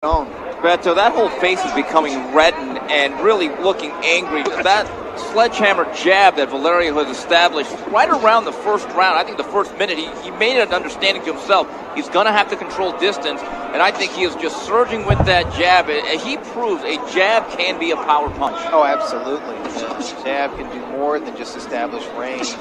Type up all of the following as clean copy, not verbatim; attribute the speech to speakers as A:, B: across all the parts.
A: Beto, that whole face is becoming reddened and really looking angry. That sledgehammer jab that Valerio has established right around the first round, I think the first minute, he made an understanding to himself. He's going to have to control distance, and I think he is just surging with that jab. He proves a jab can be a power punch.
B: Oh, absolutely. The jab can do more than just establish range.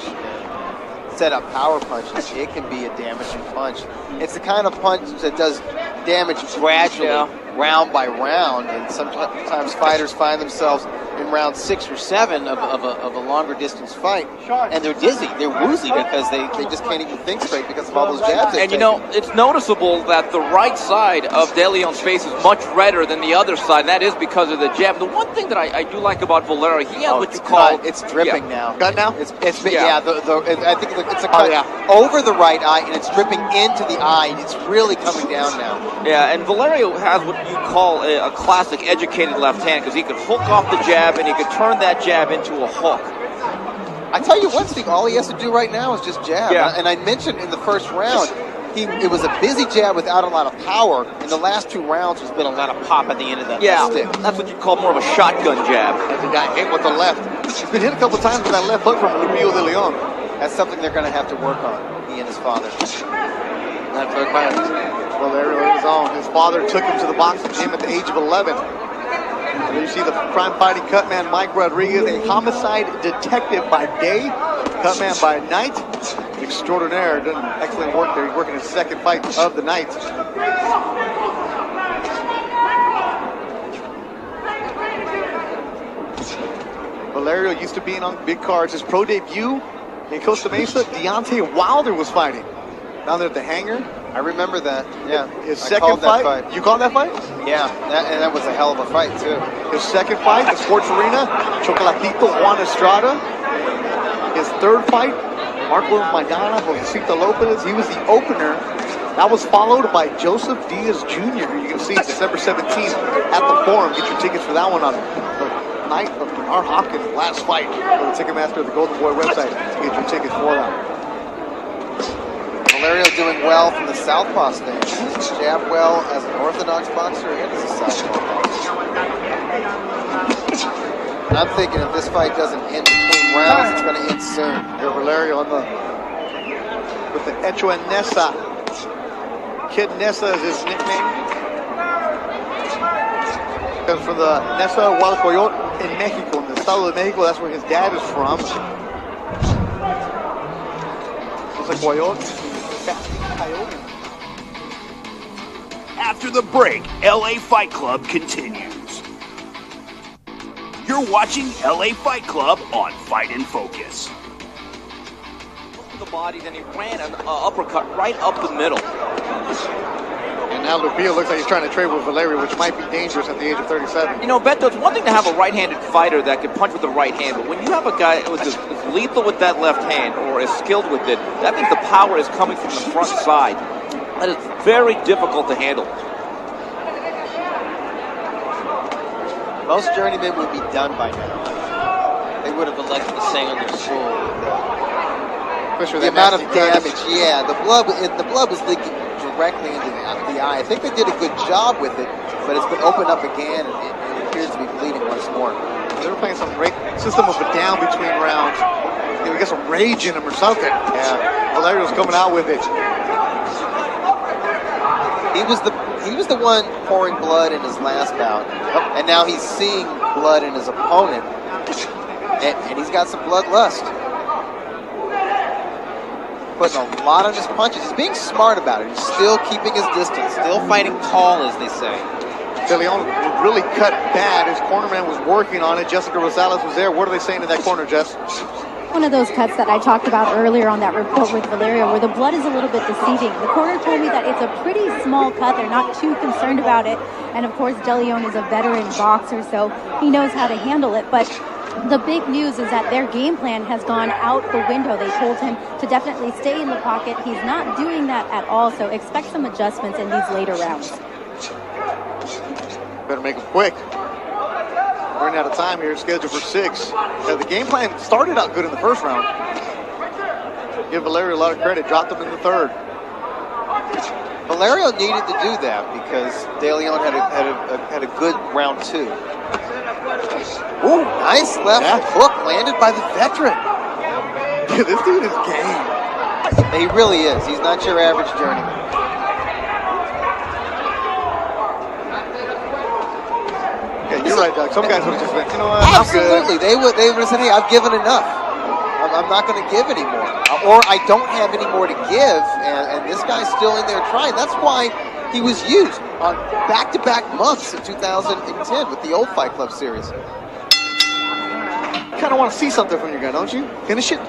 B: Set up power punches. It can be a damaging punch. It's the kind of punch that does damage gradually, round by round, and sometimes fighters find themselves in round 6 or 7 of a longer distance fight, and they're dizzy, they're woozy because they just can't even think straight because of all those jabs.
A: And you know, it's noticeable that the right side of De Leon's face is much redder than the other side. That is because of the jab. The one thing that I do like about Valerio, he has what you call
B: it's dripping now.
C: Cut now?
B: It's I think it's a cut over the right eye, and it's dripping into the eye. It's really coming down now.
A: Yeah, and Valerio has what you call a classic educated left hand, because he could hook off the jab and he could turn that jab into a hook.
B: I tell you one thing, all he has to do right now is just jab.
A: Yeah.
B: And I mentioned in the first round, it was a busy jab without a lot of power. In the last 2 rounds, there's been a lot of pop at the end of that stick.
A: That's what you call more of a shotgun jab.
C: The guy hit with the left. He's been hit a couple times with that left hook from Luis De Leon.
B: That's something they're going to have to work on, he and his father.
C: That hook by Valerio is on. His father took him to the boxing gym at the age of 11. And you see the crime-fighting cutman Mike Rodriguez, a homicide detective by day, cutman by night. Extraordinaire, doing excellent work there. He's working his second fight of the night. Valerio used to being on big cards. His pro debut in Costa Mesa, Deontay Wilder was fighting down there at the hangar.
B: I remember that, yeah.
C: His second fight. You called that fight?
B: Yeah, and that was a hell of a fight, too.
C: His second fight, the Sports Arena, Chocolatito Juan Estrada. His third fight, Marco Maidana, Josecito Lopez. He was the opener. That was followed by Joseph Diaz Jr., who you can see December 17th at the Forum. Get your tickets for that one on the night of Bernard Hopkins' last fight. Go to Ticketmaster or the Golden Boy website to get your tickets for that.
B: Valerio doing well from the southpaw stance. He's jab well as an orthodox boxer and as a southpaw boxer. And I'm thinking if this fight doesn't end between rounds, it's going to end soon.
C: Here Valerio with the Echo Nessa. Kid Nessa is his nickname. Comes from the Nessa Hualcoyot in Mexico, in the Estado de Mexico. That's where his dad is from. Looks like Coyote.
D: After the break, LA Fight Club continues. You're watching LA Fight Club on Fight in Focus.
A: The body, then he ran an uppercut right up the middle.
C: And now Lupillo looks like he's trying to trade with Valerio, which might be dangerous at the age of 37.
A: You know, Beto, it's one thing to have a right-handed fighter that can punch with the right hand, but when you have a guy who's as lethal with that left hand or as skilled with it, that means the power is coming from the front side. That is very difficult to handle.
B: Most journeymen would be done by now. They would have elected to stay on their stool. The amount of damage, the blood was leaking directly into the eye. I think they did a good job with it, but it's been opened up again, and it appears to be bleeding once more.
C: They were playing some great system of a down between rounds. We got some rage in him or something.
B: Yeah,
C: Valerio's coming out with it.
B: He was the one pouring blood in his last bout, and now he's seeing blood in his opponent, and he's got some bloodlust. Putting a lot on his punches. He's being smart about it. He's still keeping his distance, still fighting tall, as they say.
C: De Leon really cut bad. His cornerman was working on it. Jessica Rosales was there. What are they saying in that corner, Jess?
E: One of those cuts that I talked about earlier on that report with Valerio, where the blood is a little bit deceiving. The corner told me that it's a pretty small cut. They're not too concerned about it. And of course, De Leon is a veteran boxer, so he knows how to handle it. But the big news is that their game plan has gone out the window. They told him to definitely stay in the pocket. He's not doing that at all, so expect some adjustments in these later rounds.
C: Better make them quick. We're running out of time here, scheduled for 6. The game plan started out good in the first round. Give Valerio a lot of credit, dropped him in the third.
B: Valerio needed to do that because De Leon had a good round 2. Ooh, nice left hook landed by the veteran.
C: Dude, this dude is game.
B: He really is. He's not your average journeyman.
C: Yeah, you're right, Doug. Some guys would have just went, you know what?
B: Absolutely. They would have said, hey, I've given enough. I'm not going to give anymore. Or I don't have any more to give, and this guy's still in there trying. That's why he was used on back-to-back months in 2010 with the old Fight Club series.
C: You kind of want to see something from your guy, don't you? Finish it.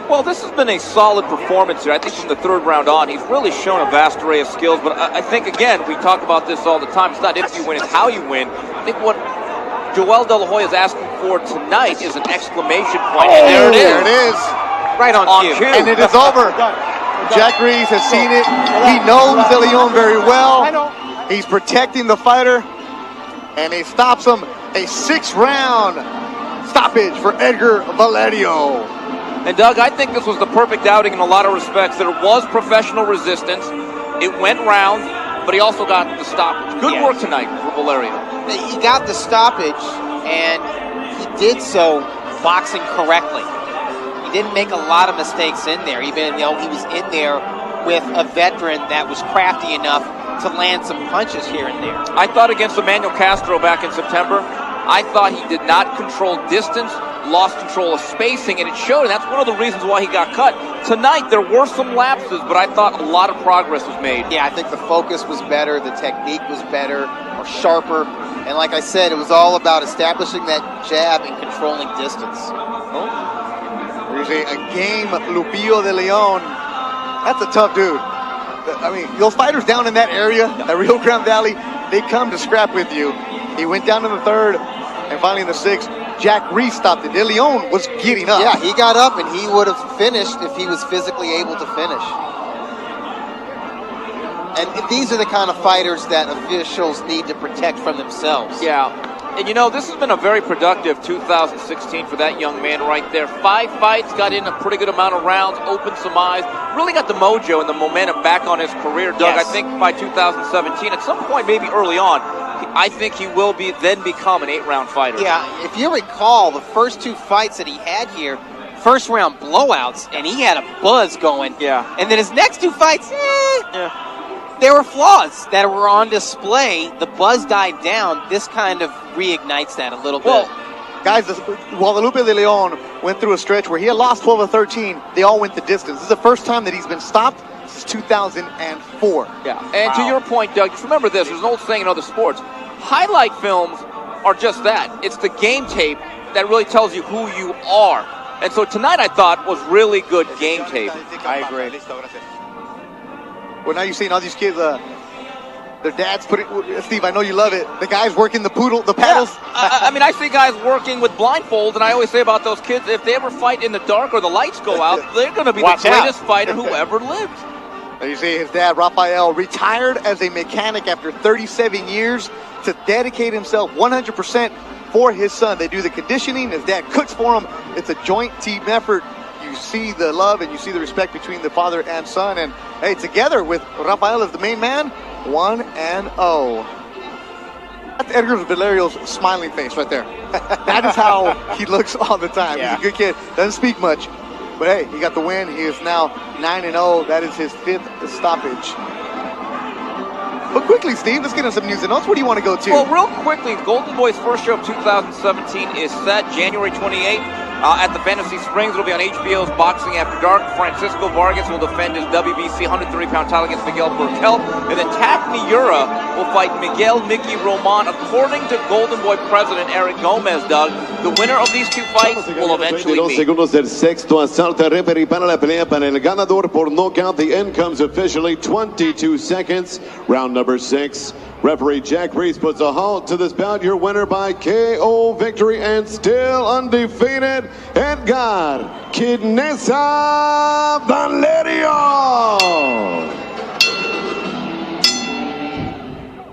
A: Well, this has been a solid performance here. I think from the 3rd round on, he's really shown a vast array of skills. But I think, again, we talk about this all the time. It's not if you win, it's how you win. I think what Joel De La Hoya is asking for tonight is an exclamation point. And there it is.
C: There it is.
B: Right on cue.
C: And it is over. Jack Reese has seen it. He knows De Leon very well. He's protecting the fighter. And he stops him. A 6-round stoppage for Edgar Valerio.
A: And Doug, I think this was the perfect outing in a lot of respects. There was professional resistance. It went round, but he also got the stoppage. Good work tonight for Valerio.
B: He got the stoppage, and he did so boxing correctly. He didn't make a lot of mistakes in there, even though he was in there with a veteran that was crafty enough to land some punches here and there.
A: I thought against Emmanuel Castro back in September, I thought he did not control distance, lost control of spacing, and it showed, and that's one of the reasons why he got cut. Tonight, there were some lapses, but I thought a lot of progress was made.
B: Yeah, I think the focus was better, the technique was better, or sharper, and like I said, it was all about establishing that jab and controlling distance.
C: There's a game Lupillo de Leon. That's a tough dude. I mean, those fighters down in that area, at Rio Grande Valley, they come to scrap with you. He went down in the 3rd, and finally in the 6th, Jack Reese stopped it. De Leon was getting up.
B: Yeah, he got up, and he would have finished if he was physically able to finish. And these are the kind of fighters that officials need to protect from themselves.
A: Yeah. And, you know, this has been a very productive 2016 for that young man right there. 5 fights, got in a pretty good amount of rounds, opened some eyes, really got the mojo and the momentum back on his career, Doug.
B: Yes.
A: I think by 2017, at some point, maybe early on, I think he will then become an 8-round fighter.
B: Yeah, if you recall, the first 2 fights that he had here, 1st-round blowouts, and he had a buzz going.
A: Yeah.
B: And then his next 2 fights, there were flaws that were on display. The buzz died down. This kind of reignites that a little bit.
C: Well, guys, Guadalupe de Leon went through a stretch where he had lost 12 of 13. They all went the distance. This is the first time that he's been stopped since 2004.
A: Yeah, and to your point, Doug, just remember this. There's an old saying in other sports. Highlight films are just that. It's the game tape that really tells you who you are. And so tonight I thought was really good game tape.
B: I agree.
C: Well, now you're seeing all these kids, their dads put it. Steve, I know you love it. The guys working the paddles.
A: Yeah. I mean, I see guys working with blindfolds, and I always say about those kids, if they ever fight in the dark or the lights go out, they're going to be the greatest fighter who ever lived.
C: You see his dad, Rafael, retired as a mechanic after 37 years to dedicate himself 100% for his son. They do the conditioning. His dad cooks for him. It's a joint team effort. You see the love and you see the respect between the father and son. And, hey, together with Rafael as the main man, 1-0. That's Edgar Valerio's smiling face right there. That is how he looks all the time.
B: Yeah.
C: He's a good kid. Doesn't speak much. But, hey, he got the win. He is now 9-0. That is his 5th stoppage. But quickly, Steve, let's get into some news and notes. Where do you want to go to?
A: Well, real quickly, Golden Boy's first show of 2017 is set January 28th. At the Fantasy Springs. It'll be on HBO's Boxing After Dark. Francisco Vargas will defend his WBC 130-pound title against Miguel Burkel. And then Tack Miura will fight Miguel Mickey Roman. According to Golden Boy president Eric Gomez, Doug, the winner of these 2 fights will eventually meet.
F: segundos del sexto asalto. Referee para la pelea para el ganador por knockout. The end comes officially 22 seconds. Round number 6. Referee Jack Reese puts a halt to this bout. Your winner by KO victory and still undefeated, Edgar Kidnesa Valerio.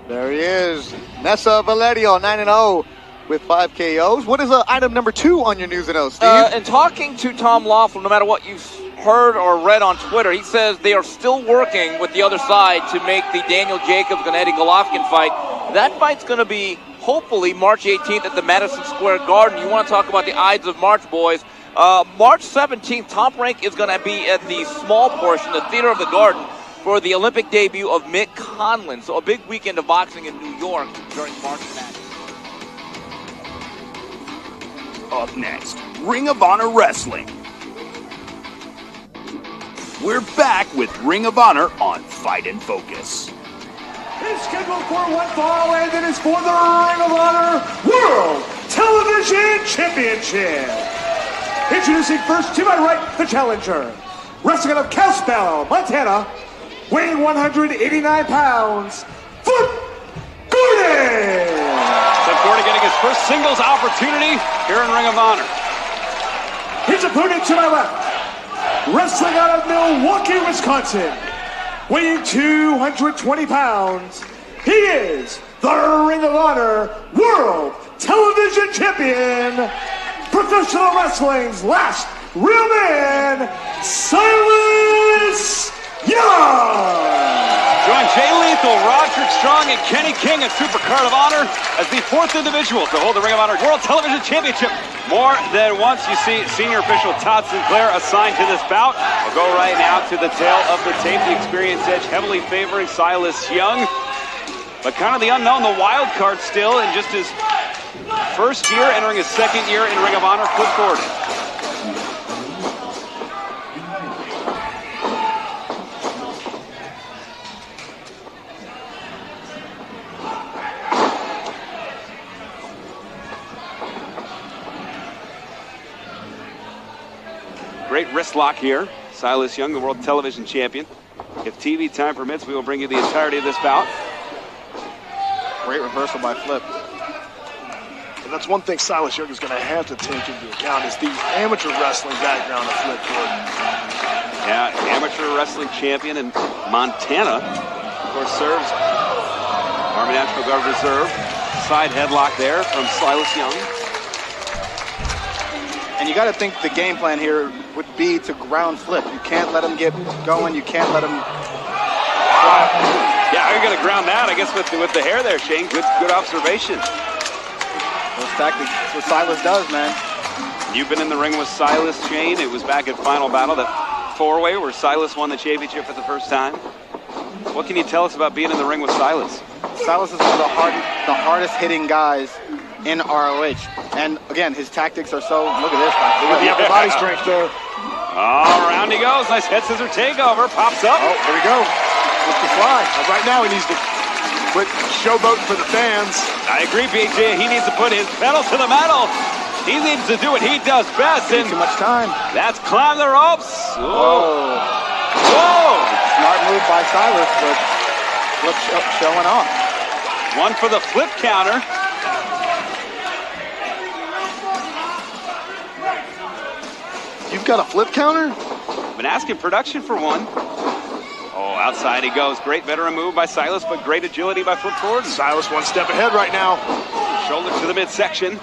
C: There he is. Nessa Valerio, 9-0 with 5 KOs. What is item number 2 on your news and notes, Steve?
A: And talking to Tom Laughlin, no matter what you heard or read on Twitter, he says they are still working with the other side to make the Daniel Jacobs and Eddie Golovkin fight. That fight's going to be hopefully March 18th at the Madison Square Garden. You want to talk about the Ides of March, boys. March 17th, Top Rank is going to be at the small portion, the Theater of the Garden, for the Olympic debut of Mick Conlan. So a big weekend of boxing in New York during March Madness.
D: Up next, Ring of Honor Wrestling. We're back with Ring of Honor on Fight and Focus.
G: It's scheduled for one fall, and it is for the Ring of Honor World Television Championship. Introducing first to my right, the challenger. Wrestling out of Kalispell, Montana, weighing 189 pounds, Flip Gordon.
H: Flip Gordon getting his first singles opportunity here in Ring of Honor.
G: His opponent to my left, wrestling out of Milwaukee, Wisconsin, weighing 220 pounds, he is the Ring of Honor World Television Champion, professional wrestling's last real man, Silas Young.
H: Join Jay Lethal, Roderick Strong, and Kenny King at Supercard of Honor as the fourth individual to hold the Ring of Honor World Television Championship. More than once you see senior official Todd Sinclair assigned to this bout. We'll go right now to the tail of the tape. The experience edge heavily favoring Silas Young. But kind of the unknown, the wild card still in just his first year, entering his second year in Ring of Honor, Flip Gordon. Great wrist lock here. Silas Young, the World Television Champion. If TV time permits, we will bring you the entirety of this bout.
B: Great reversal by Flip.
C: And that's one thing Silas Young is going to have to take into account is the amateur wrestling background of Flip Gordon.
H: Yeah, amateur wrestling champion in Montana. Of course, serves Army National Guard Reserve. Side headlock there from Silas Young.
B: And you got to think the game plan here would be to ground Flip. You can't let him get going. You can't let him fly.
H: Yeah, you're going to ground that, I guess, with the hair there, Shane. Good observation.
B: Those tactics, that's what Silas does, man.
H: You've been in the ring with Silas, Shane. It was back at Final Battle, that four-way where Silas won the championship for the first time. What can you tell us about being in the ring with Silas?
B: Silas is one of the hardest hitting guys in ROH. And again, his tactics are so, look at this guy.
C: With the upper body strength there.
H: Oh, around he goes. Nice head scissor takeover. Pops up.
C: Oh, there we go. With the fly. Right now he needs to quit showboating for the fans.
H: I agree, BJ. He needs to put his pedal to the metal. He needs to do what he does best. And
B: too much time.
H: That's climb the ropes.
B: Whoa.
H: Whoa.
B: Smart move by Silas, but Flip showing off.
H: One for the flip counter.
C: You've got a flip counter?
H: Been asking production for one. Oh, outside he goes. Great veteran move by Silas, but great agility by Flip Gordon.
C: Silas one step ahead right now.
H: Shoulder to the midsection.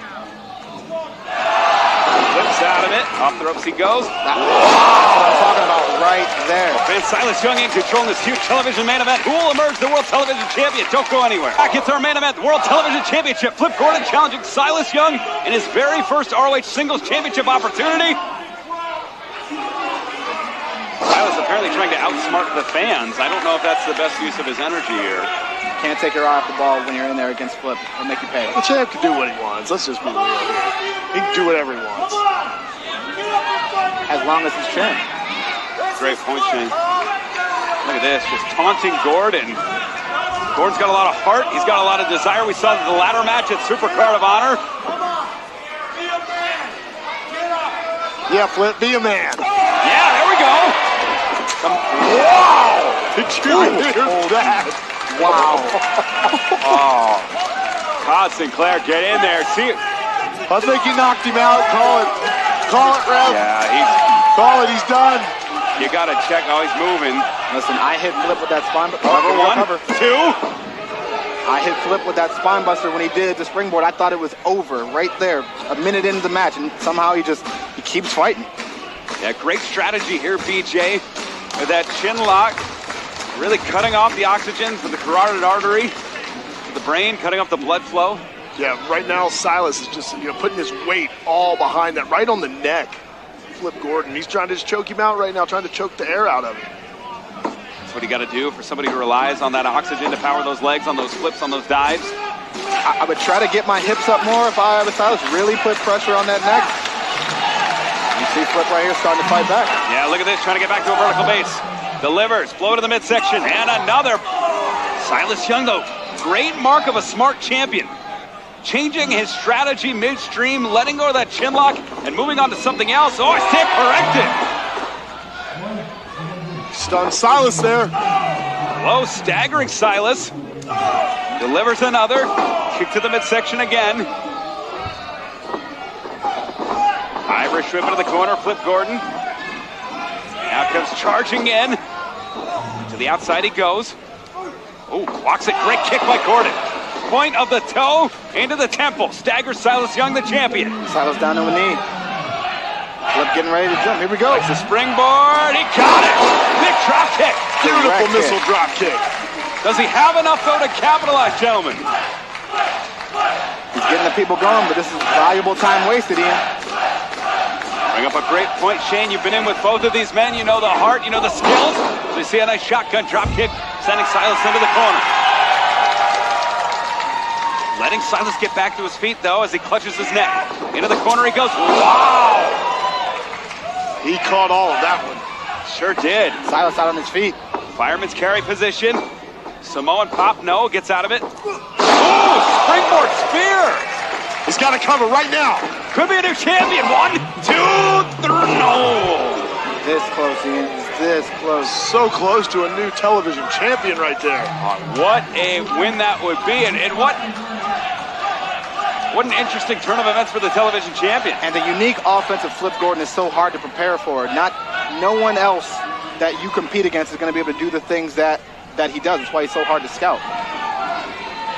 H: Flips out of it. Off the ropes he goes.
B: That's what I'm talking about right there.
H: And Silas Young in control in this huge television main event. Who will emerge the World Television Champion? Don't go anywhere. Back it's our main event, the World Television Championship. Flip Gordon challenging Silas Young in his very first ROH Singles Championship opportunity. Silas apparently trying to outsmart the fans. I don't know if that's the best use of his energy here.
B: Can't take your eye off the ball when you're in there against Flip. It'll make you pay.
C: The champ can do what he wants. Let's just be real here. He can do whatever he wants.
B: As long as he's champ.
H: Great point, Shane. Look at this, just taunting Gordon. Gordon's got a lot of heart. He's got a lot of desire. We saw the ladder match at Supercard of Honor.
C: Yeah, Flip, be a man.
H: Yeah, there we go.
C: Wow! Did you hear that?
B: Wow.
H: Oh. Todd Sinclair, get in there. See it.
C: I think he knocked him out. Call it. Call it, Rev.
H: Yeah,
C: Call it. He's done.
H: you got to check how he's moving.
B: Listen, I hit Flip with that spine buster.
H: Cover one, two.
B: I hit Flip with that spine buster when he did the springboard. I thought it was over right there, a minute into the match, and somehow he keeps fighting.
H: Yeah, great strategy here, BJ, with that chin lock. Really cutting off the oxygen to the carotid artery, to the brain, cutting off the blood flow.
I: Yeah, right now Silas is just, putting his weight all behind that, right on the neck. Flip Gordon, he's trying to just choke him out right now, trying to choke the air out of him.
H: That's what you got to do for somebody who relies on that oxygen to power those legs, on those flips, on those dives.
C: I would try to get my hips up more if I was Silas. Really put pressure on that neck. You see Flip right here starting to fight back.
H: Yeah, look at this, trying to get back to a vertical base. Delivers, flow to the midsection, and another. Silas Young, though, great mark of a smart champion. Changing his strategy midstream, letting go of that chin lock, and moving on to something else. Oh, stick corrected.
I: Stunned Silas there.
H: Low, staggering Silas. Delivers another. Kick to the midsection again. Irish whip into the corner, Flip Gordon. Now comes charging in. To the outside he goes. Oh, blocks it. Great kick by Gordon. Point of the toe into the temple. Staggers Silas Young, the champion.
C: Silas down to a knee. Flip getting ready to jump. Here we go.
H: It's a springboard. He got it. Big drop kick.
I: Beautiful missile drop kick.
H: Does he have enough, though, to capitalize, gentlemen?
C: He's getting the people going, but this is valuable time wasted, Ian.
H: Bring up a great point, Shane. You've been in with both of these men. You know the heart, you know the skills. So you see a nice shotgun drop kick, sending Silas into the corner. Letting Silas get back to his feet, though, as he clutches his neck. Into the corner he goes. Wow!
I: He caught all of that one.
H: Sure did.
C: Silas out on his feet.
H: Fireman's carry position. Samoan pop, no, gets out of it. Ooh, springboard spear!
I: He's got to cover right now.
H: Could be a new champion. 1, 2, 3, no!
C: This close, Ian. This close.
I: So close to a new television champion right there.
H: What a win that would be, and what an interesting turn of events for the television champion.
C: And the unique offensive Flip Gordon is so hard to prepare for. No one else that you compete against is going to be able to do the things that he does. That's why he's so hard to scout.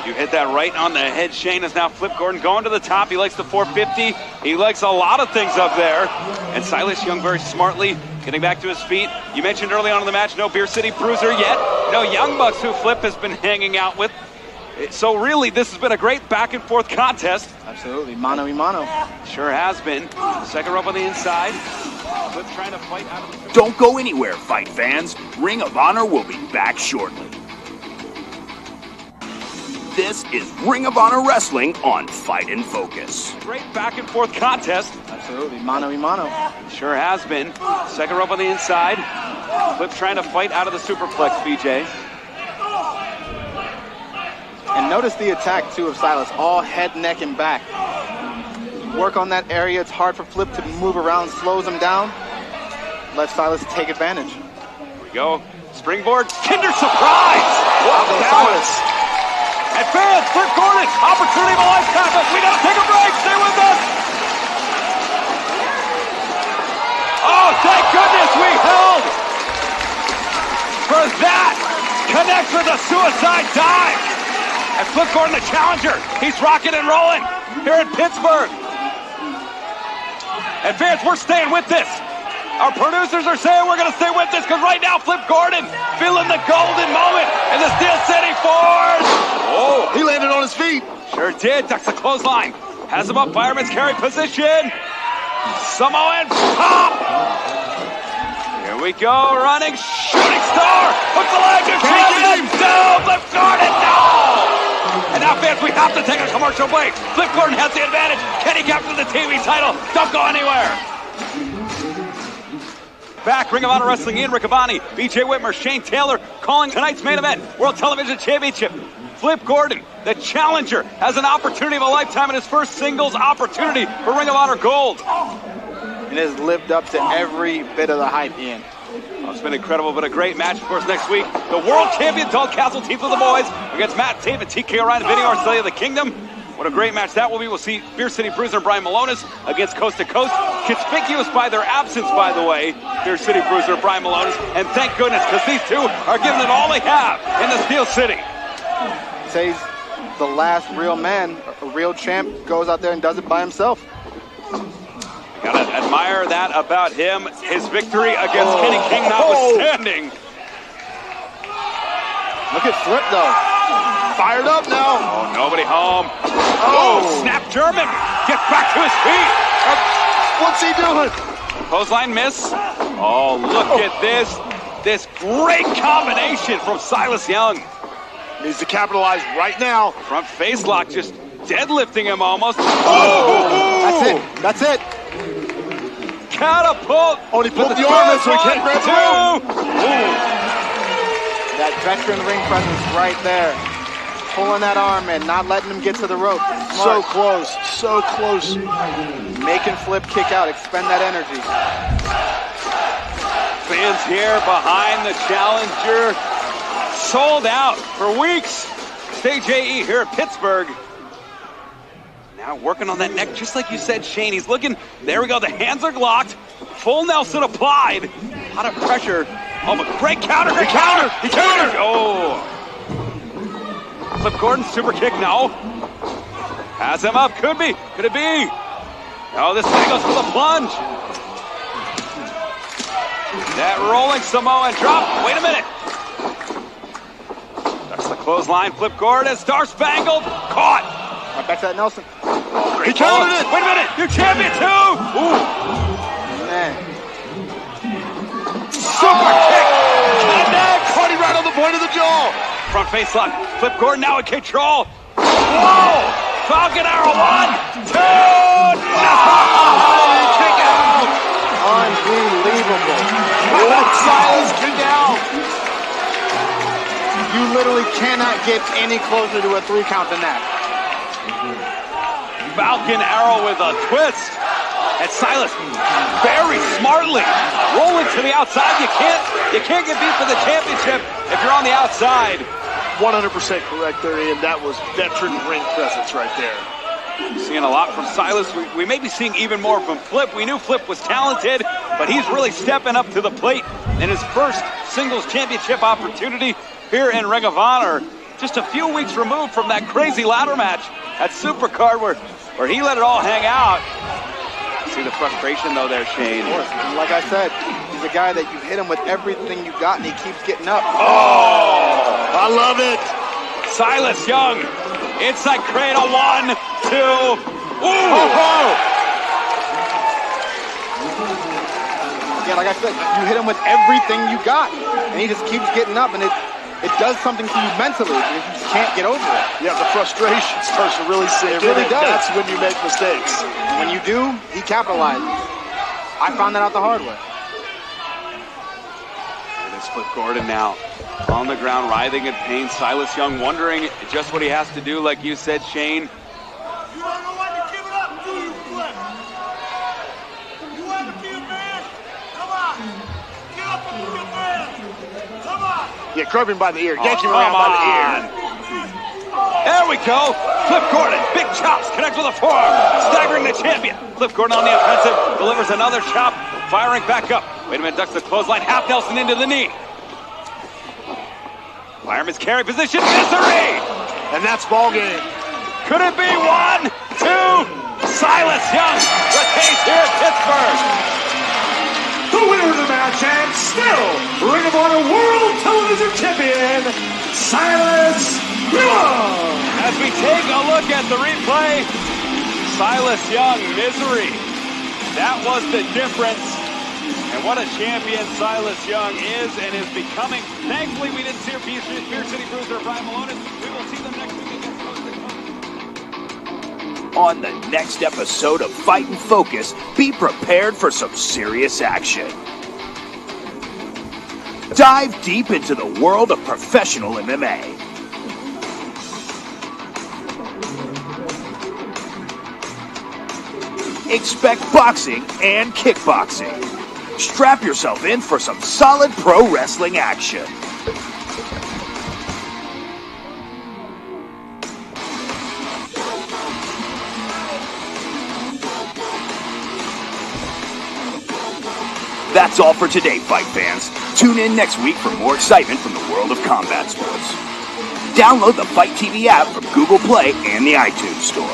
H: You hit that right on the head, Shane. Is now Flip Gordon going to the top. He likes the 450. He likes a lot of things up there. And Silas Young very smartly getting back to his feet. You mentioned early on in the match, no Beer City Bruiser yet. No Young Bucks who Flip has been hanging out with. So really, this has been a great back and forth contest.
C: Absolutely, mano a mano.
H: Sure has been. Second rope on the inside. Flip trying to fight out of the...
D: Don't go anywhere, fight fans. Ring of Honor will be back shortly. This is Ring of Honor Wrestling on Fight and Focus.
H: Great back and forth contest.
C: Absolutely, mano a mano.
H: Sure has been. Second rope on the inside. Flip trying to fight out of the superplex, BJ.
C: And notice the attack, too, of Silas. All head, neck, and back. Work on that area. It's hard for Flip to move around. Slows him down. Let Silas take advantage.
H: Here we go. Springboard. Kinder surprise!
C: Wow, Silas.
H: And fans, Flip Gordon, opportunity of a lifetime, but we gotta take a break. Stay with us. Oh, thank goodness we held for that. Connects with a suicide dive. And Flip Gordon, the challenger, he's rocking and rolling here in Pittsburgh. And fans, we're staying with this. Our producers are saying we're going to stay with this because right now, Flip Gordon feeling the golden moment in the Steel City Forge.
I: Oh, he landed on his feet.
H: Sure did. Ducks the clothesline. Has him up. Fireman's carry position. Samoan pop. Here we go. Running. Shooting star. Hooks the leg. New champion. No. Flip Gordon. No. And now, fans, we have to take a commercial break. Flip Gordon has the advantage. Can he capture the TV title? Don't go anywhere. Back, Ring of Honor Wrestling, Ian Riccaboni, BJ Whitmer, Shane Taylor, calling tonight's main event, World Television Championship. Flip Gordon, the challenger, has an opportunity of a lifetime in his first singles opportunity for Ring of Honor Gold.
C: And has lived up to every bit of the hype, Ian.
H: Oh, it's been incredible, but a great match, of course, next week. The world champion, Dog Castle, teams with the boys, against Matt Tate and TK O'Ryan, Vinny Arcelia, the Kingdom. What a great match that will be. We'll see Beer City Bruiser and Brian Malonis against Coast to Coast. Conspicuous by their absence, by the way, Beer City Bruiser and Brian Malonis. And thank goodness, because these two are giving it all they have in the Steel City.
C: Says the last real man, a real champ, goes out there and does it by himself.
H: Gotta admire that about him. His victory against Kenny King notwithstanding.
C: Look at Flip, though. Fired up now.
H: Oh, nobody home. Oh, snap German. Gets back to his feet.
C: What's he doing?
H: Clothesline miss. Oh, look at this. This great combination from Silas Young.
I: Needs to capitalize right now.
H: Front face lock, just deadlifting him almost.
C: Oh! That's it.
H: Catapult.
I: Only pulled the arm in so he can't grab the rope.
C: That veteran ring presence right there. Pulling that arm in, not letting him get to the rope.
I: So close, so close.
C: Making Flip kick out, expend that energy.
H: Fans here behind the challenger. Sold out for weeks. Stage AE here at Pittsburgh. Now working on that neck, just like you said, Shane. He's looking, there we go, the hands are locked. Full Nelson applied. A lot of pressure. Oh, but great counter, great counter. He countered. Oh. Flip Gordon, super kick, no. Has him up, could be, could it be? Oh, this thing goes for the plunge. That rolling Samoan drop, wait a minute. That's the clothesline, Flip Gordon, Star Spangled, caught.
C: Right back to that Nelson.
H: He countered it. Wait a minute, you're champion too. Ooh.
C: Man.
H: Super kick.
I: Caught him right on the point of the jaw.
H: Front face lock. Flip Gordon now in control. Whoa! Falcon Arrow 1, 2, no! Kick out.
C: Unbelievable.
I: Silas kick out.
C: You literally cannot get any closer to a 3 count than that.
H: Falcon Arrow with a twist. And Silas very smartly rolling to the outside. You can't get beat for the championship if you're on the outside.
I: 100% correct there, Ian. That was veteran ring presence right there.
H: Seeing a lot from Silas. We may be seeing even more from Flip. We knew Flip was talented, but he's really stepping up to the plate in his first singles championship opportunity here in Ring of Honor. Just a few weeks removed from that crazy ladder match at Supercard where he let it all hang out. See the frustration though there, Shane.
C: Of course. Like I said, he's a guy that you hit him with everything you got and he keeps getting up.
H: Oh!
I: I love it.
H: Silas Young, inside cradle, 1, 2. Ooh!
C: Yeah, like I said, you hit him with everything you got and he just keeps getting up and it does something to you mentally. You just can't get over it.
I: Yeah, the frustration starts to really sink in.
C: It really does.
I: That's when you make mistakes.
C: When you do, he capitalizes. I found that out the hard way.
H: It is Flip Gordon now on the ground, writhing in pain. Silas Young wondering just what he has to do, like you said, Shane.
G: You don't know what to give it up, do you, Flip? You want to kill man? Come on. Get up and kill man. Come on.
I: Yeah, grab him by the ear. Yank him around by the ear.
H: There we go. Flip Gordon, big chops, connects with a forearm, staggering the champion. Flip Gordon on the offensive, delivers another chop, firing back up. Wait a minute, ducks the clothesline, half Nelson into the knee. Fireman's carry position, Misery!
I: And that's ball game.
H: Could it be 1, 2? Silas Young retains here at Pittsburgh.
G: The winner of the match and still Ring of Honor World Television Champion, Silas Young.
H: As we take a look at the replay, Silas Young, Misery. That was the difference. And what a champion Silas Young is and is becoming. Thankfully, we didn't see our Beer City Bruiser, Brian Malonis. We will see them next week against Costa.
D: On the next episode of Fight and Focus, be prepared for some serious action. Dive deep into the world of professional MMA. Expect boxing and kickboxing. Strap yourself in for some solid pro wrestling action. That's all for today, fight fans. Tune in next week for more excitement from the world of combat sports. Download the Fight TV app from Google Play and the iTunes Store.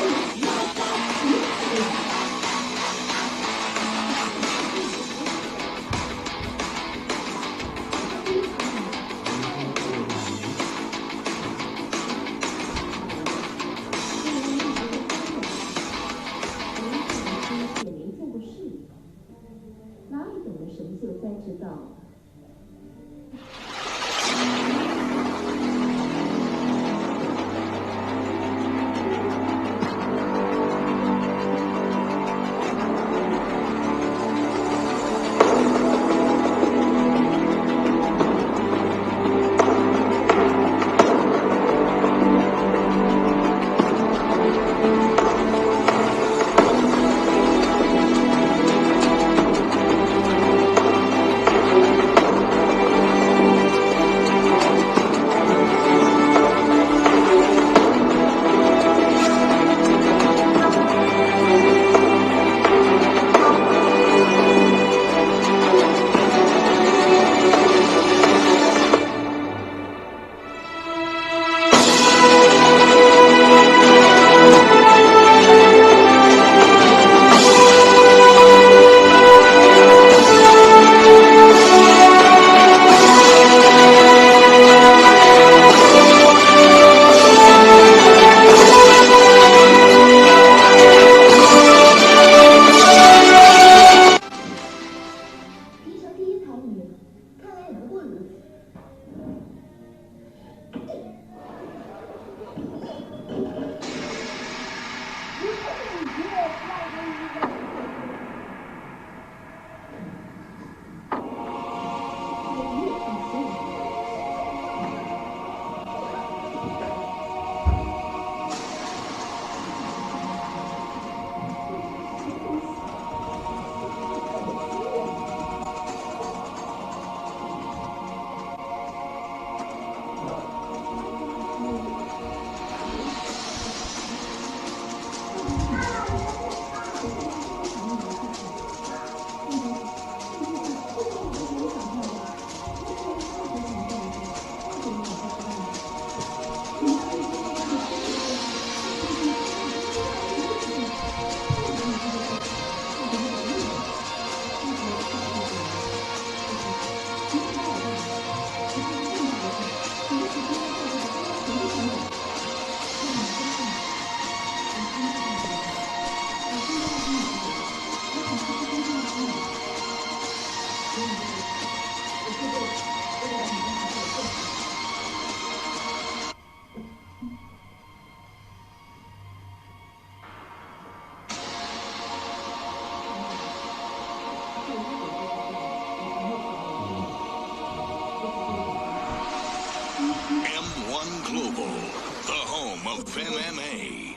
D: of MMA.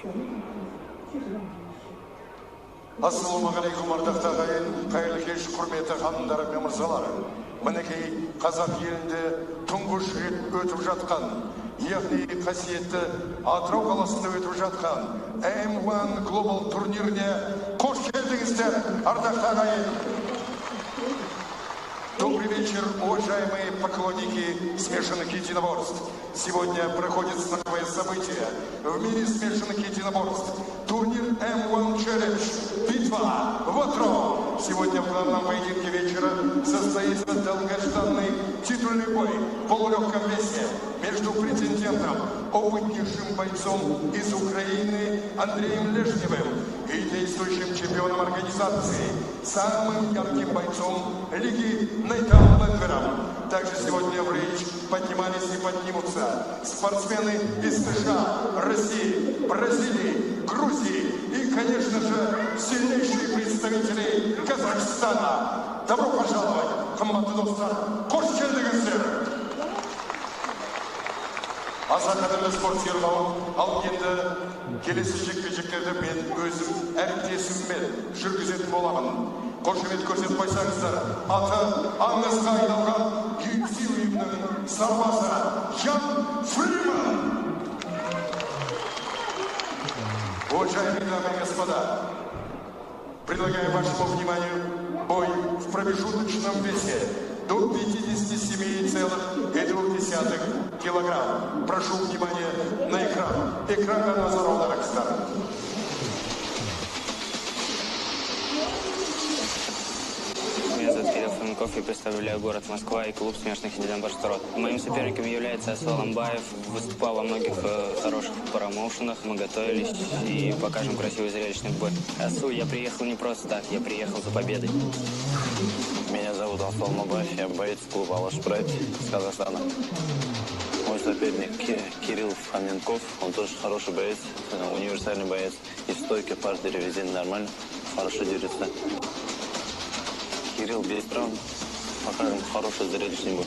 J: Ассалаумағалейкум ардақты ағайын, қайырлы кеш, құрметті ханымдар мен мырзалар. Мінекей қазақ елінде тұңғыш рет өтіп жатқан, яғни қасиетті Атырау қаласында өтіп жатқан M1 Global турниріне қош келдіңіздер, ардақты ағайын. Добрый вечер, уважаемые поклонники смешанных единоборств. Сегодня проходит знаковое событие в мире смешанных единоборств. Турнир M1 Challenge. Битва в Атырау. Сегодня в главном поединке вечера состоится долгожданный титульный бой в полулегком весе между претендентом, опытнейшим бойцом из Украины Андреем Лежневым и действующим чемпионом организации, самым ярким бойцом лиги Нейтаном Ленвером. Также сегодня в рейдж поднимались и поднимутся спортсмены из США, России, Бразилии, Грузии и, конечно же, сильнейшие представители Казахстана. Добро пожаловать, қымбатты достар, қош келдіңіздер. Аса қадірлі спорт сүйер қауым, ал енді келесі жекпе-жектерді мен өзім әріптесіммен жүргізетін боламын. Қошемет көрсетіп қойсаңыздар, аты аңызға айналған UFC ұйымының сарбазы Ян Фриман. Уважаемые дамы и господа, предлагаю вашему вниманию бой в промежуточном весе до 57,2 килограмм. Прошу внимания на экран. Экран Назарова Рокстар.
K: Меня зовут Кирилл Фоменков, я представляю город Москва и клуб смешанных единоборств «Рот». Моим соперником является Асыл Амбаев. Выступал во многих хороших промоушенах. Мы готовились и покажем красивый зрелищный бой. Асыл, я приехал не просто так, я приехал за победой.
L: Меня зовут Асыл Амбаев, я боец клуба «Алашпрайд» из Казахстана. Мой соперник Кирилл Фоменков, он тоже хороший боец, универсальный боец. И в стойке, партере, везде нормально, хорошо дерется. Кирилл, без травм, покажем хороший зрелищный бой.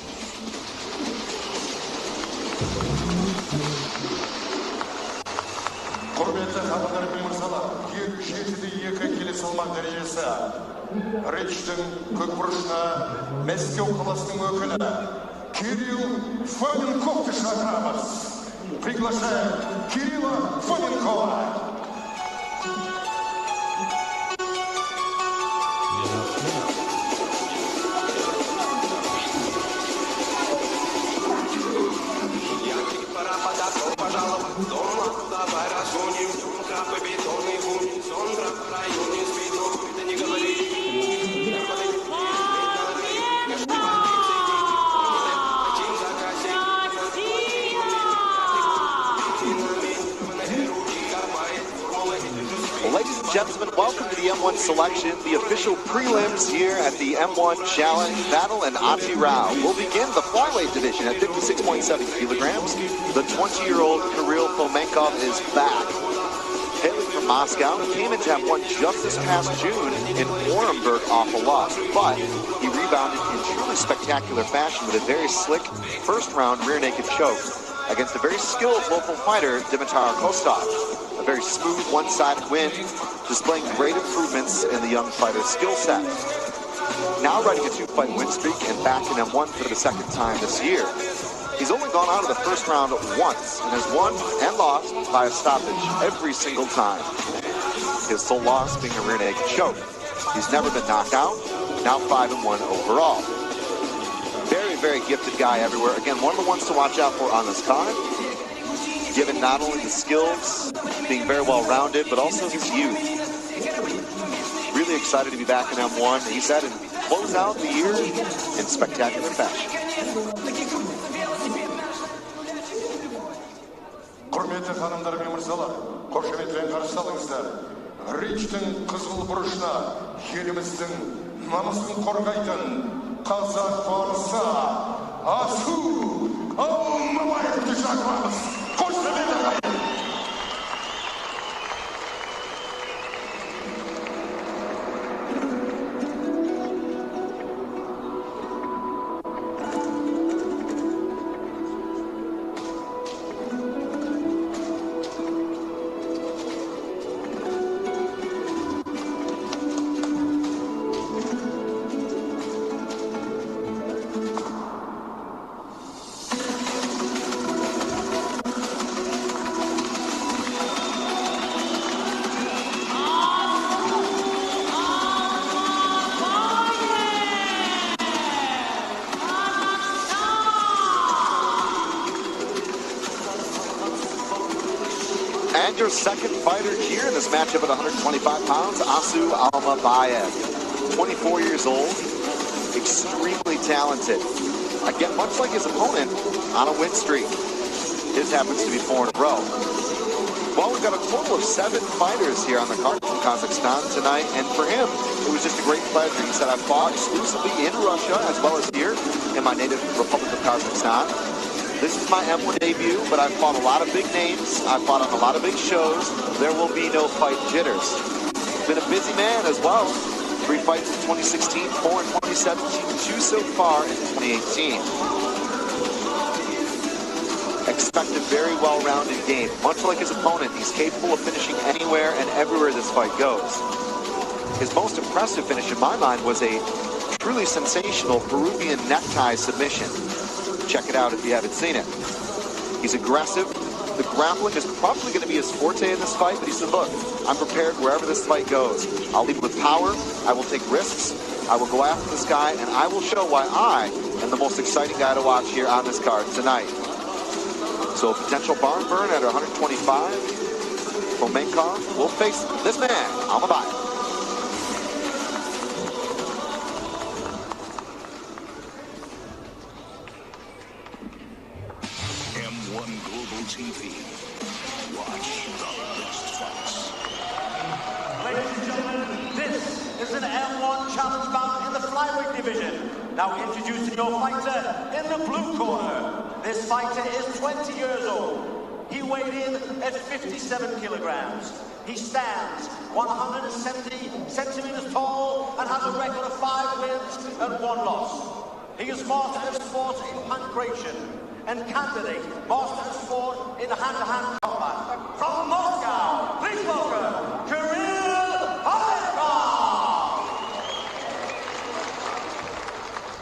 J: Құрметті ханымдар мен мырзалар, 7-2 келі салмақ дәрежесі. Рейдж-тің көкбұрышына Мәскеу қаласының өкілі Кирилл Фоменковты шақырамыз. Приглашаем Кирилла Фоменкова.
M: Ladies and gentlemen, welcome to the M1 selection, the official prelims here at the M1 Challenge Battle and Atyrau. We'll begin the flyweight division at 56.7 kilograms. The 20-year-old Kirill Fomenkov is back. Hailing from Moscow, he came into M1 just this past June in Orenburg off a loss, but he rebounded in truly spectacular fashion with a very slick first-round rear-naked choke against a very skilled local fighter, Dimitar Kostov. A very smooth one-sided win, displaying great improvements in the young fighter's skill set. Now riding a 2-fight win streak and back in M1 for the second time this year. He's only gone out of the first round once and has won and lost by a stoppage every single time. His sole loss being a rear naked choke. He's never been knocked out, now 5-1 overall. Very, very gifted guy everywhere. Again, one of the ones to watch out for on this card, given not only the skills, being very well-rounded, but also his youth. Really excited to be back in M1, he said, and close out the year in spectacular fashion.
J: Құрметті ханымдар мен мырзалар, қошеметпен қарсы алыңыздар. Рейдж-тің қызыл бұрышына еліміздің намысын қорғайтын қазақ барысы Асыл Амбаевты шақырамыз. Қошемет ағайын!
M: your second fighter here in this matchup at 125 pounds, Asu Almabayev. 24 years old, extremely talented. Again, much like his opponent, on a win streak. His happens to be 4 in a row. Well, we've got a total of 7 fighters here on the card from Kazakhstan tonight, and for him, it was just a great pleasure. He said, I've fought exclusively in Russia as well as here in my native Republic of Kazakhstan. This is my M1 debut, but I've fought a lot of big names. I've fought on a lot of big shows. There will be no fight jitters. Been a busy man as well. 3 fights in 2016, 4 in 2017, 2 so far in 2018. Expect a very well-rounded game. Much like his opponent, he's capable of finishing anywhere and everywhere this fight goes. His most impressive finish in my mind was a truly sensational Peruvian necktie submission. Check it out if you haven't seen it. He's aggressive. The grappling is probably going to be his forte in this fight, but he said, look, I'm prepared wherever this fight goes. I'll lead with power. I will take risks. I will go after this guy, and I will show why I am the most exciting guy to watch here on this card tonight. So potential barn burn at 125. Fomenkov will face this man, Almabayev.
D: M1 Global TV. Watch the best fights.
N: Ladies and gentlemen, this is an M1 challenge bout in the flyweight division. Now introducing your fighter in the blue corner. This fighter is 20 years old. He weighed in at 57 kilograms. He stands 170 centimeters tall and has a record of 5 wins and 1 loss. He is master of sport in pancration and candidate master of sport in hand-to-hand combat. From Moscow, please welcome Kirill Hayekov.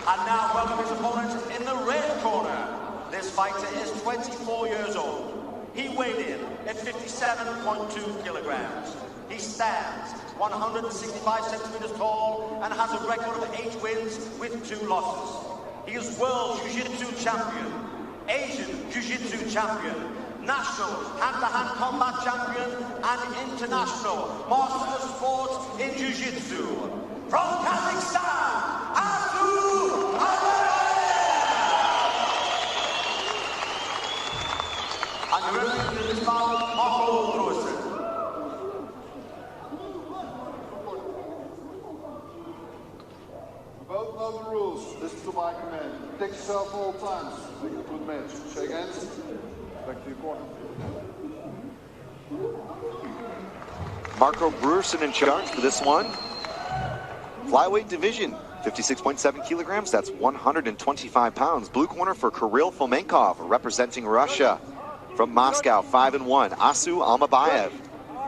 N: And now welcome his opponent in the red corner. This fighter is 24 years old. He weighed in at 57.2 kilograms. He stands 165 centimeters tall and has a record of 8 wins with 2 losses. He is World Jiu-Jitsu Champion, Asian Jiu-Jitsu Champion, National Hand-to-Hand Combat Champion, and International Master of Sport in Jiu-Jitsu. From Kazakhstan, Asu Almabayev! And the referee is found Marco.
O: Both know the rules. Listen to my command. Protect yourself at all times. Make it a good match. Shake hands. Back to your corner.
M: Marco Brurson in charge for this one. Flyweight division, 56.7 kilograms. That's 125 pounds. Blue corner for Kirill Fomenkov, representing Russia. From Moscow, 5-1. Asu Almabayev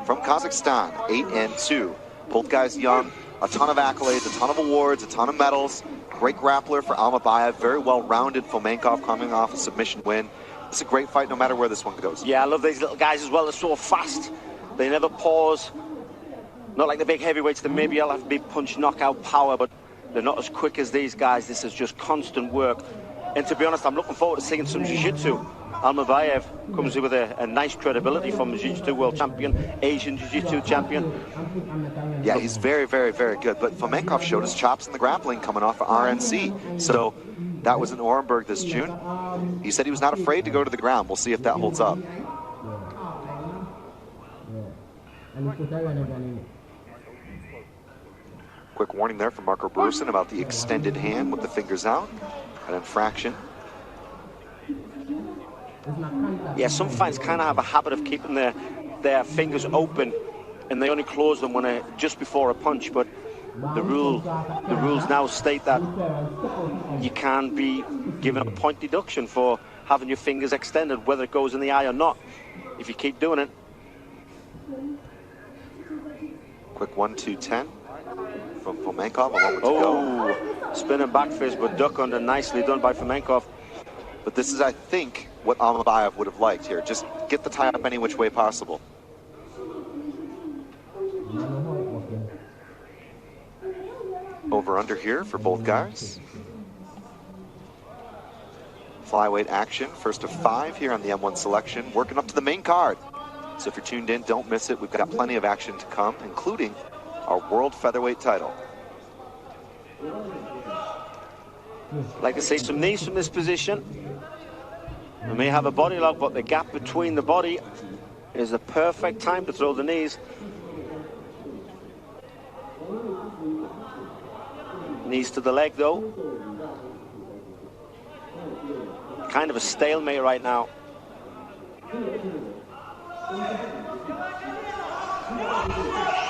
M: from Kazakhstan, 8-2. Both guys young. A ton of accolades, a ton of awards, a ton of medals. Great grappler for Almabayev. Very well-rounded. Fomenkov coming off a submission win. It's a great fight no matter where this one goes.
P: Yeah, I love these little guys as well. They're so fast. They never pause. Not like the big heavyweights that maybe I'll have to be punch, knockout power, but they're not as quick as these guys. This is just constant work. And to be honest, I'm looking forward to seeing some jiu-jitsu. Almabayev comes in with a nice credibility from the Jiu-Jitsu World Champion, Asian Jiu-Jitsu Champion.
M: Yeah, he's very, very, very good. But Fomenkov showed his chops in the grappling coming off of RNC. So that was in Orenburg this June. He said he was not afraid to go to the ground. We'll see if that holds up. Quick warning there from Marco Brurson about the extended hand with the fingers out. An infraction.
P: Yeah, some fighters kind of have a habit of keeping their fingers open, and they only close them when just before a punch. But the rules now state that you can be given a point deduction for having your fingers extended, whether it goes in the eye or not, if you keep doing it.
M: Quick 1-2-10 from Fomenkov. A moment to go.
P: Spinning back fist, but duck under, nicely done by Fomenkov.
M: But this is, I think, what Almabayev would have liked here. Just get the tie up any which way possible. Over under here for both guys. Flyweight action, first of 5 here on the M1 selection. Working up to the main card. So if you're tuned in, don't miss it. We've got plenty of action to come, including our world featherweight title.
P: Like I say, some knees from this position. We may have a body lock, but the gap between the body is the perfect time to throw the knees. Knees to the leg, though. Kind of a stalemate right now.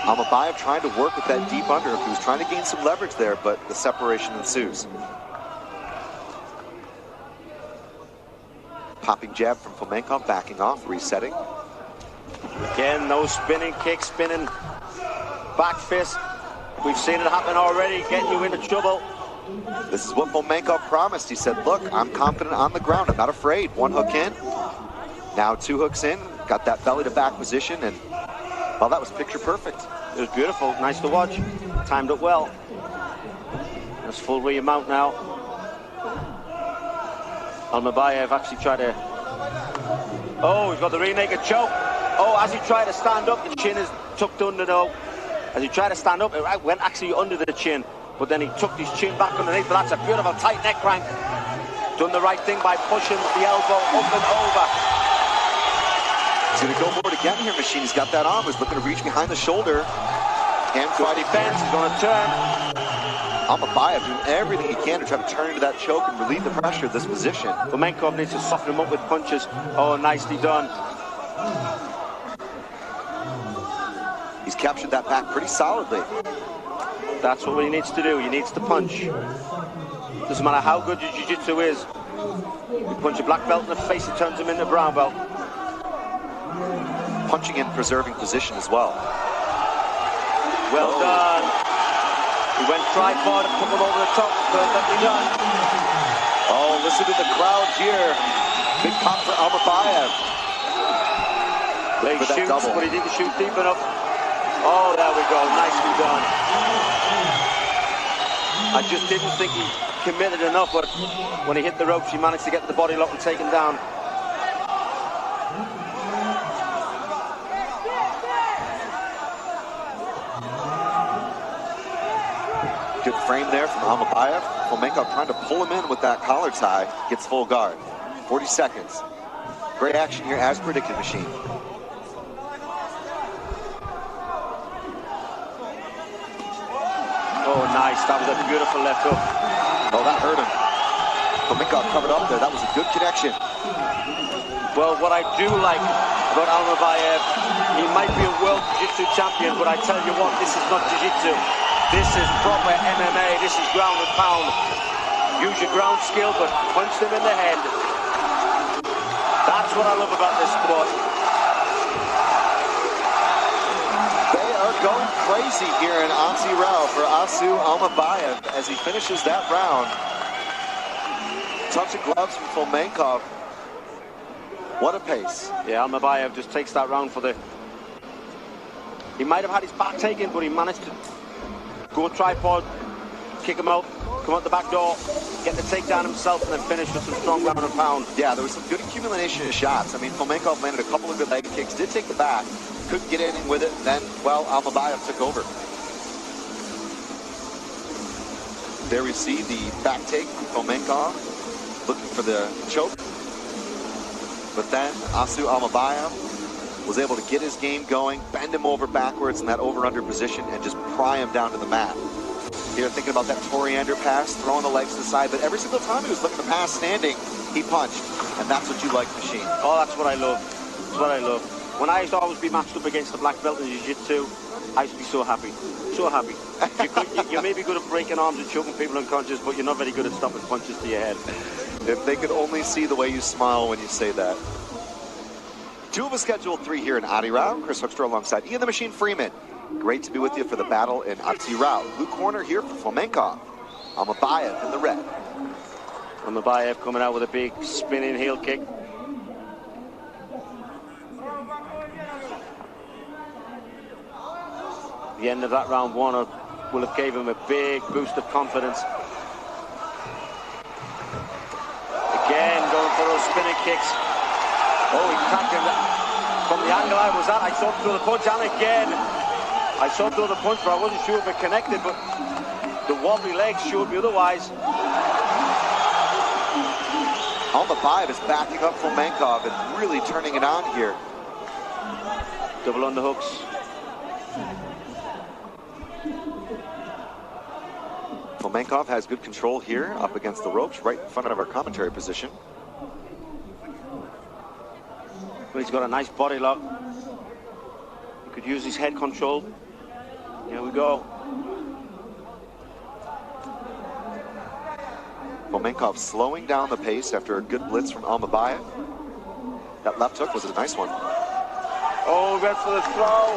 M: Almabayev trying to work with that deep underhook. He was trying to gain some leverage there, but the separation ensues. Popping jab from Fomenkov, backing off, resetting.
P: Again, those spinning kicks, spinning back fist. We've seen it happen already, getting you into trouble.
M: This is what Fomenkov promised. He said, look, I'm confident on the ground. I'm not afraid. One hook in. Now two hooks in. Got that belly to back position, and well, that was picture perfect.
P: It was beautiful, nice to watch. Timed it well. That's full remount now. Almabayev actually tried to... Oh, he's got the rear naked choke. Oh, as he tried to stand up, the chin is tucked under though. As he tried to stand up, it went actually under the chin, but then he tucked his chin back underneath. But that's a beautiful tight neck crank. Done the right thing by pushing the elbow up and over.
M: He's going to go for it again here, Machine. He's got that arm. He's looking to reach behind the shoulder. Hand fight defense. He's going to turn. Almabayev doing everything he can to try to turn into that choke and relieve the pressure of this position.
P: Fomenkov needs to soften him up with punches. Oh, nicely done.
M: He's captured that back pretty solidly.
P: That's what he needs to do. He needs to punch. Doesn't matter how good your jiu-jitsu is. You punch a black belt in the face, it turns him into a brown belt.
M: Punching and preserving position as well.
P: Well done. He went tripod and took him over the top. Perfectly done.
M: Oh, listen to the crowd here. Big pop for Almabayev.
P: He shoots, but he didn't shoot deep enough. Oh, there we go. Nicely done. I just didn't think he committed enough, but when he hit the ropes, he managed to get the body lock and take him down.
M: Good frame there from Almabayev. Fomenkov trying to pull him in with that collar tie. Gets full guard. 40 seconds. Great action here as predicted, Machine.
P: Oh, nice. That was a beautiful left hook.
M: Oh, that hurt him. Fomenkov covered up there. That was a good connection.
P: Well, what I do like about Almabayev, he might be a world jiu-jitsu champion, but I tell you what, this is not jiu-jitsu. This is proper MMA. This is ground and pound. Use your ground skill, but punch them in the head. That's what I love about this sport.
M: They are going crazy here in Ansi Rao for Asu Almabayev as he finishes that round. Touch of gloves from Fomenkov. What a pace.
P: Yeah, Almabayev just takes that round for the... He might have had his back taken, but he managed to go tripod, kick him out, come out the back door, get the takedown himself, and then finish with some strong ground and pound.
M: Yeah, there was some good accumulation of shots. I mean, Fomenkov landed a couple of good leg kicks, did take the back, couldn't get anything with it, and then, well, Almabayev took over. There we see the back take from Fomenkov, looking for the choke. But then Asu Almabayev was able to get his game going, bend him over backwards in that over-under position, and just pry him down to the mat. Here, thinking about that Toriander pass, throwing the legs to the side, but every single time he was looking to pass standing, he punched, and that's what you like, Machine.
P: Oh, that's what I love. That's what I love. When I used to always be matched up against the black belt in jiu-jitsu, I used to be so happy. So happy. You may be good at breaking arms and choking people unconscious, but you're not very good at stopping punches to your head.
M: If they could only see the way you smile when you say that. Two of us scheduled 3 here in Adi Rao. Chris Hoekstra alongside Ian the Machine Freeman. Great to be with you for the battle in Adi Rao. Blue corner here for Fomenkov. Almabayev in the red.
P: Almabayev coming out with a big spinning heel kick. The end of that round one will have gave him a big boost of confidence. Again, going for those spinning kicks. Oh, he cracked him. From the angle I was at, I saw him throw the punch, and again, I saw him throw the punch, but I wasn't sure if it connected, but the wobbly legs showed me otherwise.
M: Almabayev is backing up Fomenkov and really turning it on here.
P: Double underhooks.
M: Fomenkov has good control here, up against the ropes, right in front of our commentary position.
P: But he's got a nice body lock. He could use his head control. Here we go.
M: Fomenkov slowing down the pace after a good blitz from Almabayev. That left hook was a nice one.
P: Oh, went for the throw.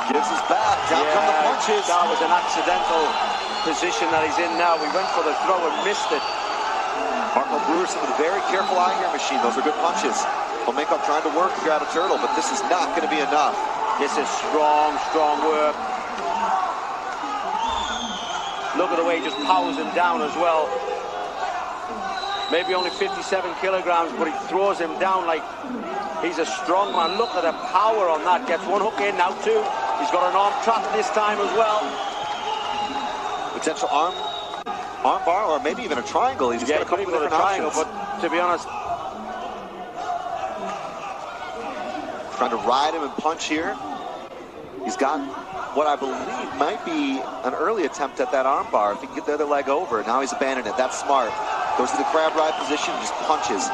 M: Gives his back. Down come the punches.
P: That was an accidental position that he's in now. We went for the throw and missed it.
M: Marco Brewerson with a very careful eye here machine. Those are good punches. Fomenkov trying to work to grab a turtle, but this is not going to be enough.
P: This is strong, strong work. Look at the way he just powers him down as well. Maybe only 57 kilograms, but he throws him down like he's a strong man. Look at the power on that. Gets one hook in, now two. He's got an arm trap this time as well.
M: Potential arm bar, or maybe even a triangle. He's got a couple of different
P: triangle,
M: options.
P: but to be honest,
M: trying to ride him and punch here. He's got what I believe might be an early attempt at that arm bar. If he can get the other leg over, now he's abandoned it. That's smart. Goes to the crab ride position, just punches.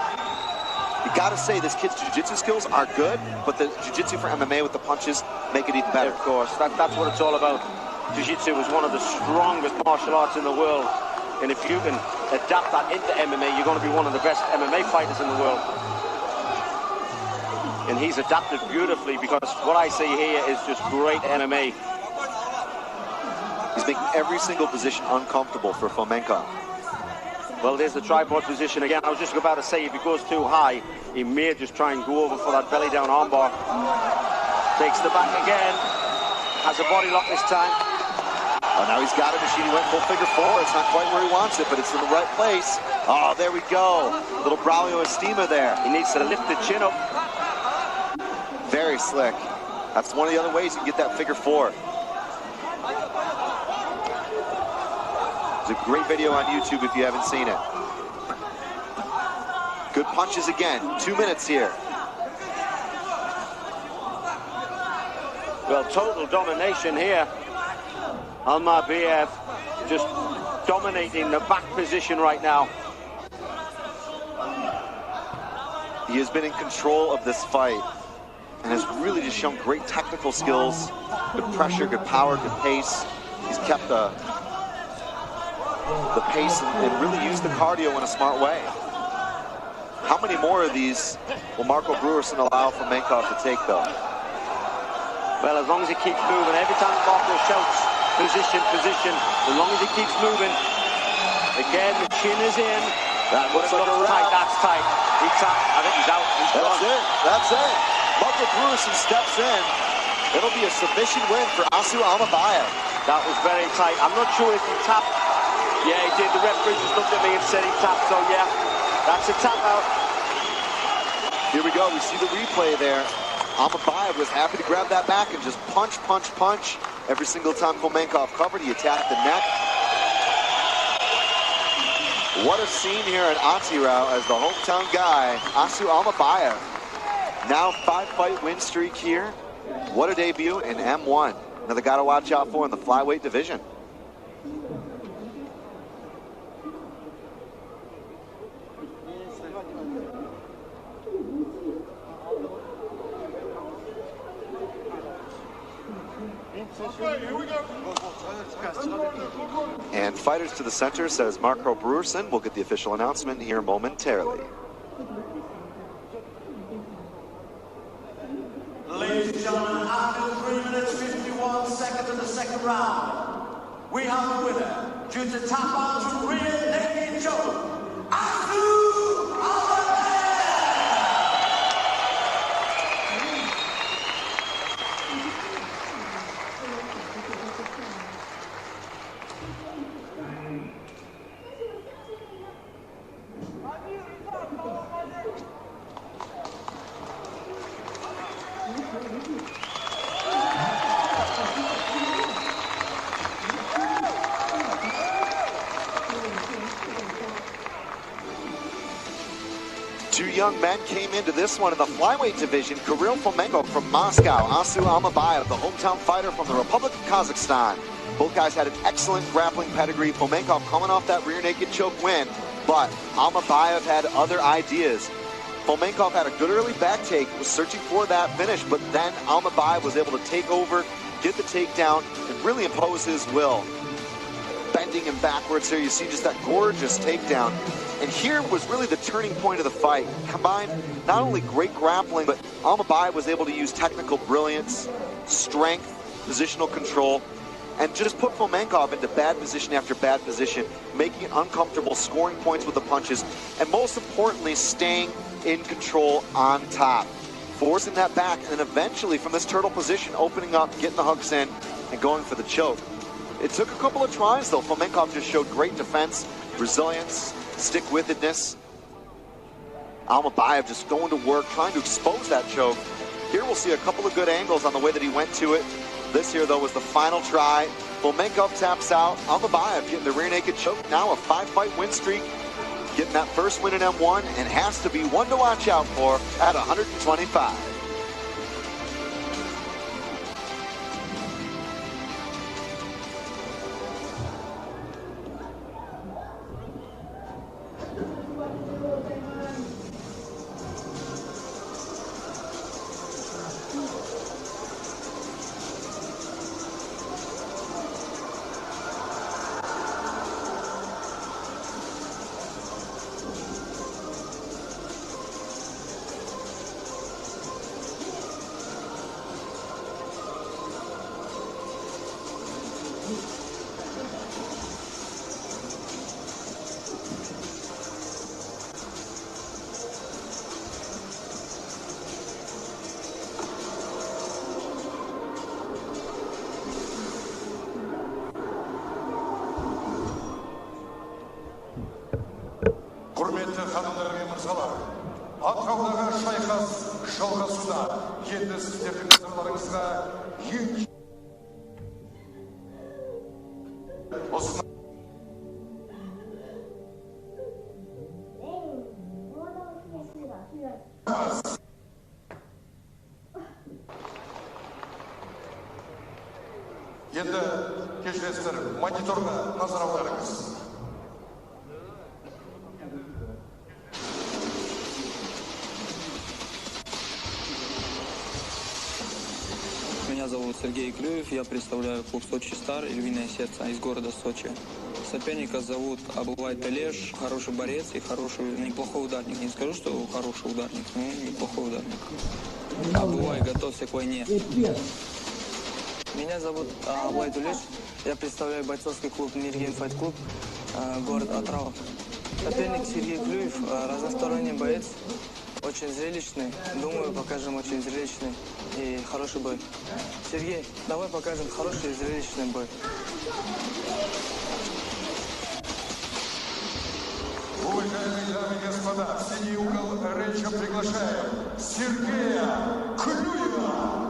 M: You gotta say, this kid's jiu-jitsu skills are good, but the jiu-jitsu for MMA with the punches make it even better.
P: Of course, that's what it's all about. Jiu-jitsu is one of the strongest martial arts in the world. And if you can adapt that into MMA, you're going to be one of the best MMA fighters in the world. And he's adapted beautifully, because what I see here is just great MMA.
M: He's making every single position uncomfortable for Fomenkov.
P: Well, there's the tripod position again. I was just about to say, if he goes too high, he may just try and go over for that belly down armbar. Takes the back again. Has a body lock this time.
M: Oh, now he's got it. Machine. He went full figure four. It's not quite where he wants it, but it's in the right place. Oh, there we go. Little Braulio Estima there.
P: He needs to lift the chin up.
M: Very slick. That's one of the other ways you can get that figure four. There's a great video on YouTube if you haven't seen it. Good punches again. 2 minutes here.
P: Well, total domination here. Almabayev just dominating the back position right now.
M: He has been in control of this fight and has really just shown great technical skills, good pressure, good power, good pace. He's kept the pace and really used the cardio in a smart way. How many more of these will Marco Brewerson allow Fomenkov to take, though?
P: Well, as long as he keeps moving, every time Marco shouts, position, position, as long as he keeps moving. Again, the chin is in.
M: That looks like a
P: tight. That's tight. He's tapped. I think he's out. He's
M: That's
P: gone.
M: it. That's it. Marco Brewerson steps in. It'll be a submission win for Asu Almabayev.
P: That was very tight. I'm not sure if he tapped. Yeah, he did. The referee just looked at me and said he tapped. So, yeah, that's a tap out.
M: Here we go. We see the replay there. Almabayev was happy to grab that back and just punch, punch, punch. Every single time Fomenkov covered, he attacked the neck. What a scene here at Atirau as the hometown guy, Asu Almabayev. Now 5-fight win streak here. What a debut in M1. Another guy to watch out for in the flyweight division. And fighters to the center, says Marco Brewerson. We'll get the official announcement here momentarily.
N: Ladies and gentlemen, after 3 minutes 51 seconds of the second round, we have a winner due to tap out to rear naked choke, Asu Almabayev!
M: young men came into this one in the flyweight division. Kirill Fomenko from Moscow, Asu Almabayev, the hometown fighter from the Republic of Kazakhstan. Both guys had an excellent grappling pedigree. Fomenko coming off that rear naked choke win, but Almabayev had other ideas. Fomenko had a good early back take, was searching for that finish, but then Almabayev was able to take over, get the takedown, and really impose his will. Bending him backwards here, you see just that gorgeous takedown. And here was really the turning point of the fight. Combined not only great grappling, but Almabayev was able to use technical brilliance, strength, positional control, and just put Fomenko into bad position after bad position, making it uncomfortable, scoring points with the punches, and most importantly, staying in control on top. Forcing that back, and then eventually from this turtle position, opening up, getting the hooks in, and going for the choke. It took a couple of tries, though. Fomenko just showed great defense, resilience, stick-withedness. Almabayev just going to work, trying to expose that choke. Here we'll see a couple of good angles on the way that he went to it. This here, though, was the final try. Fomenko taps out. Almabayev getting the rear naked choke. Now a 5-fight win streak. Getting that first win in M1, and has to be one to watch out for at 125.
J: Құрметті ханымдар мен мырзалар, атыраудағы шайқас жалғасуда. Енді сіздердің назарларыңызға ең енді кешіресіздер, мониторға назар аударыңыз.
K: Меня зовут Сергей Клюев, я представляю клуб «Сочи Стар» и «Львиное сердце» из города Сочи. Соперника зовут Абулай Талеш, хороший борец и неплохой ударник. Не скажу, что хороший ударник, но неплохой ударник. Абулай, готовься к войне. Меня зовут Абулай Талеш, я представляю бойцовский клуб «Мирген Файт Клуб», город Отрава. Соперник Сергей Клюев, разносторонний боец. Очень зрелищный. Думаю, покажем очень зрелищный и хороший бой. Сергей, давай покажем хороший и зрелищный бой.
J: Уважаемые дамы и господа, в синий угол речи приглашаем Сергея Клюева.